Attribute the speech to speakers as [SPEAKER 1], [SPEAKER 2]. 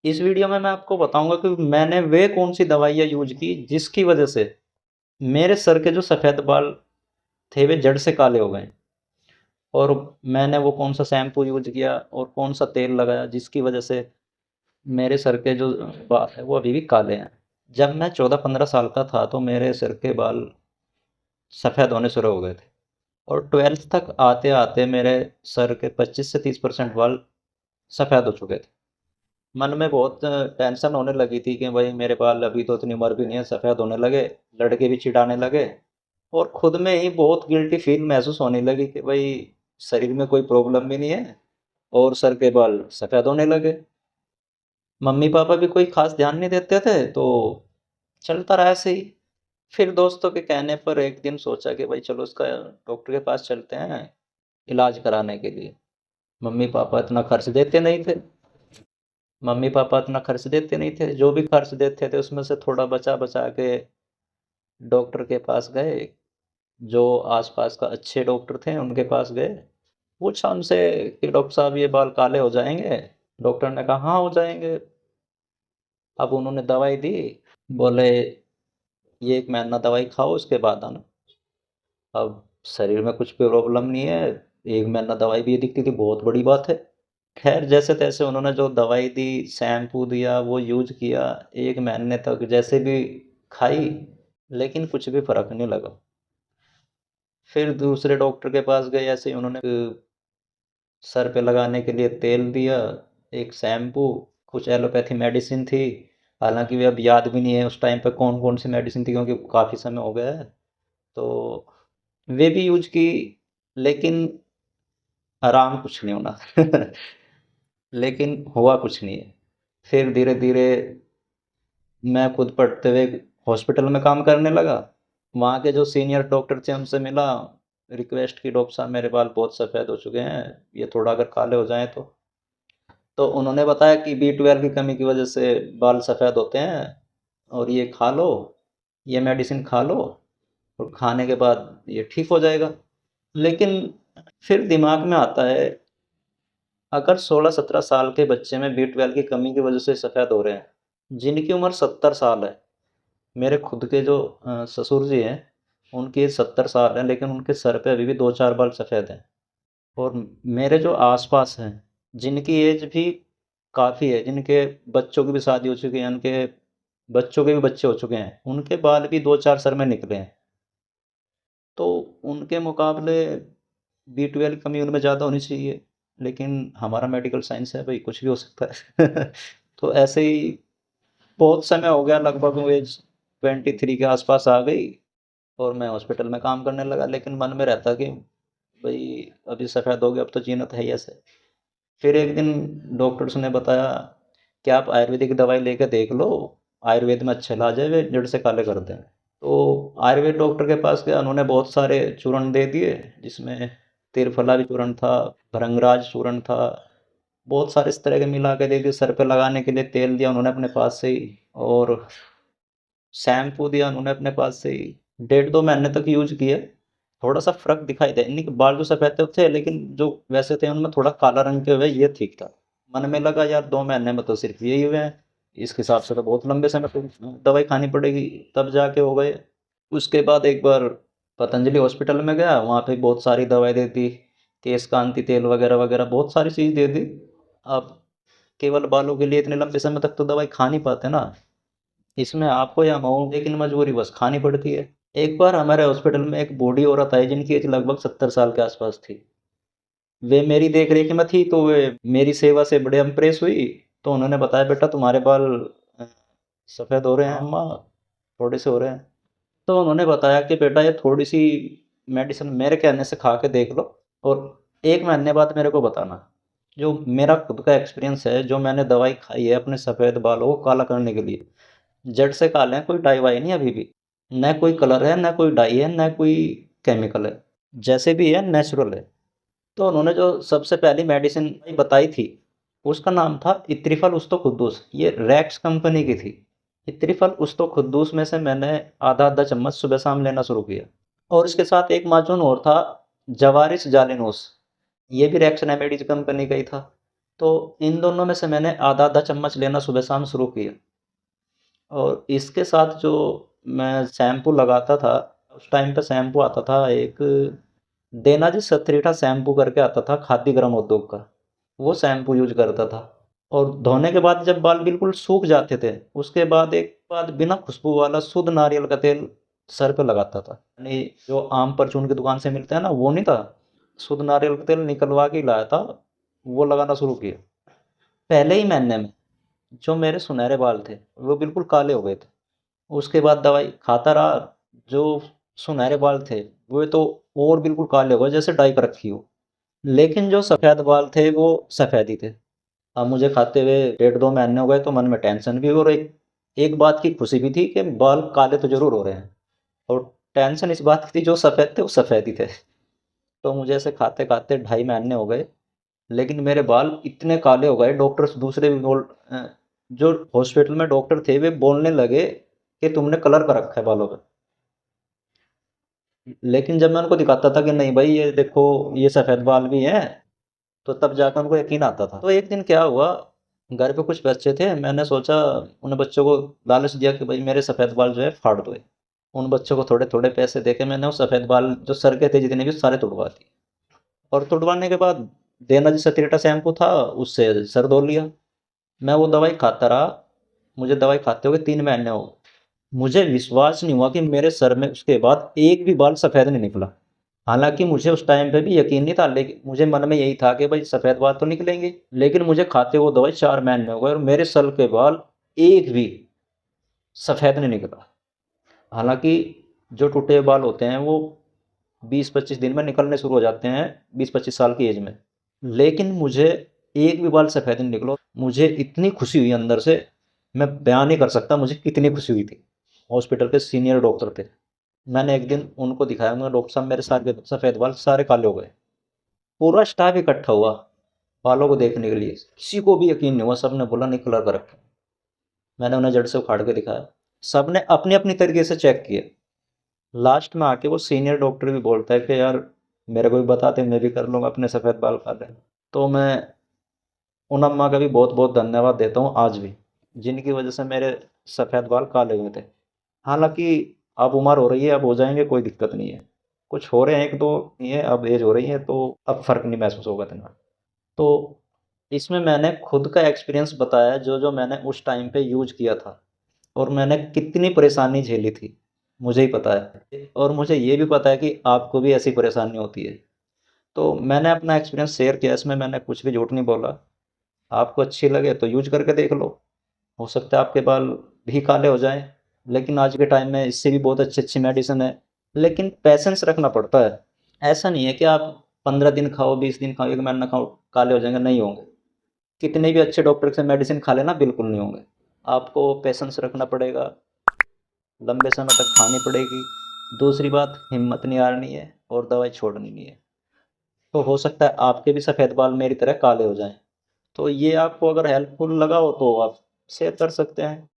[SPEAKER 1] इस वीडियो में मैं आपको बताऊँगा कि मैंने वे कौन-सी दवाइयाँ यूज़ की जिसकी वजह से मेरे सर के जो सफ़ेद बाल थे वे जड़ से काले हो गए। और मैंने वो कौन-सा शैम्पू यूज़ किया और कौन-सा तेल लगाया जिसकी वजह से मेरे सर के जो बाल हैं वो अभी भी काले हैं। जब मैं 14-15 साल का था तो मेरे सिर के बाल सफ़ेद होने शुरू हो गए थे और 12th तक आते-आते मेरे सर के 25 से 30% बाल सफ़ेद हो चुके थे। मन में बहुत टेंशन होने लगी थी कि भाई मेरे बाल अभी तो इतनी उम्र भी नहीं है, सफ़ेद होने लगे, लड़के भी चिढ़ाने लगे और खुद में ही बहुत गिल्टी फील महसूस होने लगी कि भाई शरीर में कोई प्रॉब्लम भी नहीं है और सर के बाल सफ़ेद होने लगे। मम्मी पापा भी कोई ख़ास ध्यान नहीं देते थे, तो चलता रहा ऐसे ही। फिर दोस्तों के कहने पर एक दिन सोचा कि भाई चलो इसका डॉक्टर के पास चलते हैं इलाज कराने के लिए। मम्मी पापा इतना खर्च देते नहीं थे। मम्मी पापा इतना खर्च देते नहीं थे, जो भी खर्च देते थे उसमें से थोड़ा बचा-बचा के डॉक्टर के पास गए, जो आस-पास का अच्छे डॉक्टर थे उनके पास गए। पूछा उनसे कि डॉक्टर साहब ये बाल काले हो जाएँगे? डॉक्टर ने कहा हाँ, हो जाएँगे। अब उन्होंने दवाई दी, बोले ये 1 महीना दवाई खाओ उसके बाद आना। अब शरीर में कुछ प्रॉब्लम नहीं है, 1 महीना दवाई भी दिखती थी बहुत बड़ी बात है। ख़ैर जैसे-तैसे उन्होंने जो दवाई दी, शैम्पू दिया वो यूज़ किया, 1 महीने तक जैसे भी खाई, लेकिन कुछ भी फ़र्क नहीं लगा। फिर दूसरे डॉक्टर के पास गए ऐसे ही उन्होंने सर पे लगाने के लिए तेल दिया, एक शैम्पू, कुछ एलोपैथी मेडिसिन थी, हालाँकि वे अब याद भी नहीं है उस टाइम पे कौन-कौन सी मेडिसिन थी क्योंकि काफ़ी समय हो गया है। तो वे भी यूज़ की, लेकिन आराम कुछ नहीं होना। लेकिन हुआ कुछ नहीं है। फिर धीरे-धीरे मैं खुद पढ़ते हुए हॉस्पिटल में काम करने लगा। वहाँ के जो सीनियर डॉक्टर थे उनसे मिला, रिक्वेस्ट की डॉक्टर साहब मेरे बाल बहुत सफ़ेद हो चुके हैं, ये थोड़ा अगर काले हो जाएँ तो। तो उन्होंने बताया कि बी12 की कमी की वजह से बाल सफ़ेद होते हैं और ये खा लो, ये मेडिसिन खा लो और खाने के बाद ये ठीक हो जाएगा। लेकिन फिर दिमाग में आता है, अगर 16-17 साल के बच्चे में बी12 की कमी की वजह से सफ़ेद हो रहे हैं, जिनकी उम्र 70 साल है, मेरे खुद के जो ससुर जी हैं, उनकी एज 70 साल है लेकिन उनके सर पे अभी भी 2-4 बाल सफ़ेद हैं। और मेरे जो आस-पास हैं, जिनकी एज भी काफ़ी है, जिनके बच्चों की भी शादी हो चुकी है, उनके बच्चों के भी बच्चे हो चुके हैं, उनके बाल भी 2-4 सर में निकले हैं। तो उनके मुकाबले बी12 की कमी उनमें ज़्यादा होनी चाहिए, लेकिन हमारा मेडिकल साइंस है भई कुछ भी हो सकता है। तो ऐसे ही बहुत समय हो गया, लगभग वो एज 23 के आस-पास आ गई और मैं हॉस्पिटल में काम करने लगा, लेकिन मन में रहता कि भई अभी सफ़ेद हो गया, अब तो जीना तो है ही ऐसे। फिर एक दिन डॉक्टर्स ने बताया कि आप आयुर्वेदिक दवाई लेके देख लो, आयुर्वेद में अच्छा इलाज है, वे जड़ से काले कर दें। तो आयुर्वेद डॉक्टर के पास गया, उन्होंने बहुत सारे चूर्ण दे दिए, जिसमें त्रिफला चूर्ण था, भृंगराज चूर्ण था, बहुत सारे इस तरह के मिला के दे दिए। सर पे लगाने के लिए तेल दिया उन्होंने अपने पास से ही और शैम्पू दिया उन्होंने अपने पास से ही। 1.5-2 महीने तक यूज़ किए, थोड़ा-सा फ़र्क दिखाई दे नहीं कि बाल जो सफ़ेद तो थे लेकिन जो वैसे थे उनमें थोड़ा काला रंग के हुए, ये ठीक था। मन में लगा यार 2 महीने में तो सिर्फ़ यही हुए हैं, इस हिसाब से तो बहुत लंबे समय तक दवाई खानी पड़ेगी, तब जाके हो गए। उसके बाद एक बार पतंजलि हॉस्पिटल में गया, वहाँ पे बहुत सारी दवाई दे दी, केश कांति तेल वगैरह-वगैरह बहुत सारी चीज़ दे दी। अब केवल बालों के लिए इतने लंबे समय तक तो दवाई खा नहीं पाते ना, इसमें आपको या हो लेकिन मजबूरी बस खानी पड़ती है। एक बार हमारे हॉस्पिटल में एक बूढ़ी औरत आई जिनकी एज लगभग 70 साल के आस-पास थी। वे मेरी देख-रेख में थी तो वे मेरी सेवा से बड़े इम्प्रेस हुई, तो उन्होंने बताया बेटा तुम्हारे बाल अ, सफ़ेद हो रहे हैं अम्मा, थोड़े-से हो रहे हैं। तो उन्होंने बताया कि बेटा ये थोड़ी-सी मेडिसिन मेरे कहने से खा के देख लो और 1 महीने बाद मेरे को बताना। जो मेरा खुद का एक्सपीरियंस है, जो मैंने दवाई खाई है अपने सफ़ेद बालों को काला करने के लिए, जड़ से काले हैं, कोई डाई-वाई नहीं है अभी भी। ना कोई कलर है, ना कोई डाई है, ना कोई केमिकल है। जैसे भी है नेचुरल है। तो उन्होंने जो सबसे पहली मेडिसिन बताई थी, उसका नाम था इत्रिफल उस्तो खुद्दूस। ये रैक्स कंपनी की थी। इत्रिफल उस्तो खुद्दूस में से मैंने आधा-आधा चम्मच सुबह-शाम लेना शुरू किया। और इसके साथ एक माजून और था, जवारिस जालिनोस। ये भी रैक्स रेमेडीज़ कंपनी का ही था। तो इन दोनों में से मैंने आधा-आधा चम्मच लेना सुबह शाम शुरू किया और इसके साथ जो मैं शैम्पू लगाता था, उस टाइम पे शैम्पू आता था एक देना जी सथरीटा शैम्पू करके आता था खादी ग्राम उद्योग का, वो शैम्पू यूज़ करता था। और धोने के बाद जब बाल बिल्कुल सूख जाते थे, उसके बाद एक बाद बिना खुशबू वाला शुद्ध नारियल का तेल सर पे लगाता था। यानी जो आम परचून की दुकान से मिलता है ना, वो नहीं था, शुद्ध नारियल का तेल निकलवा के लाया था, वो लगाना शुरू किया। पहले ही महीने में जो मेरे सुनहरे बाल थे, वो बिल्कुल काले हो गए थे। उसके बाद दवाई खाता रहा, जो सुनहरे बाल थे, वो तो और बिल्कुल काले हो गए जैसे डाई कर रखी हो। लेकिन जो सफ़ेद बाल थे, वो सफ़ेद ही थे। अब मुझे खाते हुए 1.5-2 महीने हो गए, तो मन में टेंशन भी और एक एक बात की खुशी भी थी कि बाल काले तो ज़रूर हो रहे हैं और टेंशन इस बात की थी जो सफ़ेद थे वो सफ़ेद ही थे। तो मुझे ऐसे खाते-खाते 2.5 महीने हो गए, लेकिन मेरे बाल इतने काले हो गए, डॉक्टर्स दूसरे भी जो हॉस्पिटल में डॉक्टर थे वे बोलने लगे कि तुमने कलर कर रखा है बालों पे। लेकिन जब मैं उनको दिखाता था कि नहीं भाई ये देखो ये सफ़ेद बाल भी हैं, तो तब जाकर उनको यकीन आता था। तो एक दिन क्या हुआ, घर पे कुछ बच्चे थे, मैंने सोचा उन बच्चों को लालच दिया कि भाई मेरे सफ़ेद बाल जो है फाड़ दो। उन बच्चों को थोड़े-थोड़े पैसे देके मैंने वो सफ़ेद बाल जो सर के थे जितने भी सारे तुड़वा दिए और तुड़वाने के बाद देना जी सतीरेटा शैम्पू था उससे सर धो लिया। मैं वो दवाई खाता रहा, मुझे दवाई खाते हुए 3 महीने हो गए। मुझे विश्वास नहीं हुआ कि मेरे सर में उसके बाद एक भी बाल सफ़ेद नहीं निकला। हालाँकि मुझे उस टाइम पे भी यकीन नहीं था, लेकिन मुझे मन में यही था कि भाई सफ़ेद बाल तो निकलेंगे। लेकिन मुझे खाते वो दवाई 4 महीने हो गए और मेरे सर के बाल एक भी सफ़ेद नहीं निकला। हालाँकि जो टूटे हुए बाल होते हैं वो 20-25 दिन में निकलने शुरू हो जाते हैं, 20-25 साल की एज में। लेकिन मुझे एक भी बाल सफ़ेद नहीं निकला। मुझे इतनी खुशी हुई अंदर से, मैं बयान नहीं कर सकता मुझे कितनी खुशी हुई थी। हॉस्पिटल के सीनियर डॉक्टर थे। मैंने एक दिन उनको दिखाया, मैंने डॉक्टर साहब मेरे सारे सफ़ेद बाल सारे काले हो गए। पूरा स्टाफ इकट्ठा हुआ बालों को देखने के लिए, किसी को भी यकीन नहीं हुआ, सबने बोला नहीं कलर कर रखे। मैंने उन्हें जड़ से उखाड़ के दिखाया, सबने अपनी अपनी तरीके से चेक किया। लास्ट में आके वो सीनियर डॉक्टर भी बोलता है कि यार मेरे को भी बता दे, मैं भी कर लूँगा अपने सफ़ेद बाल काले। तो मैं उन अम्मा का भी बहुत बहुत धन्यवाद देता हूँ आज भी, जिनकी वजह से मेरे सफ़ेद बाल काले हुए थे। हालांकि अब उम्र हो रही है, अब हो जाएंगे, कोई दिक्कत नहीं है। कुछ हो रहे हैं एक दो नहीं है, अब एज हो रही है तो अब फ़र्क नहीं महसूस होगा इतना। तो इसमें मैंने खुद का एक्सपीरियंस बताया जो जो मैंने उस टाइम पे यूज किया था और मैंने कितनी परेशानी झेली थी, मुझे ही पता है और मुझे ये भी पता है कि आपको भी ऐसी परेशानी होती है। तो मैंने अपना एक्सपीरियंस शेयर किया, इसमें मैंने कुछ भी झूठ नहीं बोला। आपको अच्छी लगे तो यूज करके देख लो, हो सकता है आपके बाल भी काले हो जाएं। लेकिन आज के टाइम में इससे भी बहुत अच्छी अच्छी मेडिसिन है, लेकिन पेशेंस रखना पड़ता है। ऐसा नहीं है कि आप 15 दिन खाओ, 20 दिन खाओ, 1 महीना खाओ काले हो जाएंगे, नहीं होंगे। कितने भी अच्छे डॉक्टर से मेडिसिन खा लेना बिल्कुल नहीं होंगे। आपको पेशेंस रखना पड़ेगा, लंबे समय तक खानी पड़ेगी। दूसरी बात, हिम्मत नहीं हारनी है और दवाई छोड़नी नहीं है। तो हो सकता है आपके भी सफ़ेद बाल मेरी तरह काले हो जाएं। तो ये आपको अगर हेल्पफुल लगा हो तो आप शेयर कर सकते हैं।